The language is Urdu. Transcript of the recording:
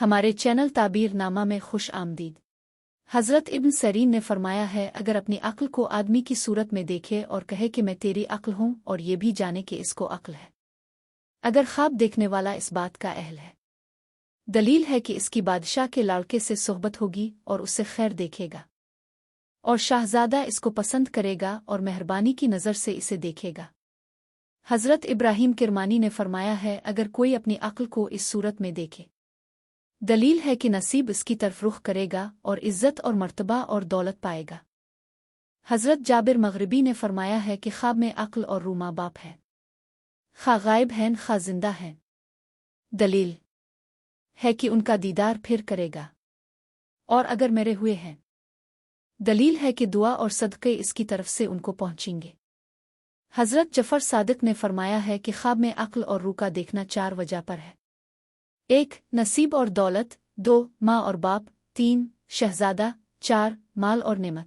ہمارے چینل تعبیر نامہ میں خوش آمدید۔ حضرت ابن سیرین نے فرمایا ہے، اگر اپنی عقل کو آدمی کی صورت میں دیکھے اور کہے کہ میں تیری عقل ہوں، اور یہ بھی جانے کہ اس کو عقل ہے، اگر خواب دیکھنے والا اس بات کا اہل ہے، دلیل ہے کہ اس کی بادشاہ کے لڑکے سے صحبت ہوگی اور اس سے خیر دیکھے گا، اور شاہزادہ اس کو پسند کرے گا اور مہربانی کی نظر سے اسے دیکھے گا۔ حضرت ابراہیم کرمانی نے فرمایا ہے، اگر کوئی اپنی عقل کو اس صورت میں دیکھے، دلیل ہے کہ نصیب اس کی طرف رخ کرے گا اور عزت اور مرتبہ اور دولت پائے گا۔ حضرت جابر مغربی نے فرمایا ہے کہ خواب میں عقل اور روح ماں باپ ہے، خواہ غائب ہیں خواہ زندہ ہیں، دلیل ہے کہ ان کا دیدار پھر کرے گا، اور اگر مرے ہوئے ہیں، دلیل ہے کہ دعا اور صدقے اس کی طرف سے ان کو پہنچیں گے۔ حضرت جعفر صادق نے فرمایا ہے کہ خواب میں عقل اور روح کا دیکھنا 4 وجہ پر ہے: 1 نصیب اور دولت، 2 ماں اور باپ، 3 شہزادہ، 4 مال اور نعمت۔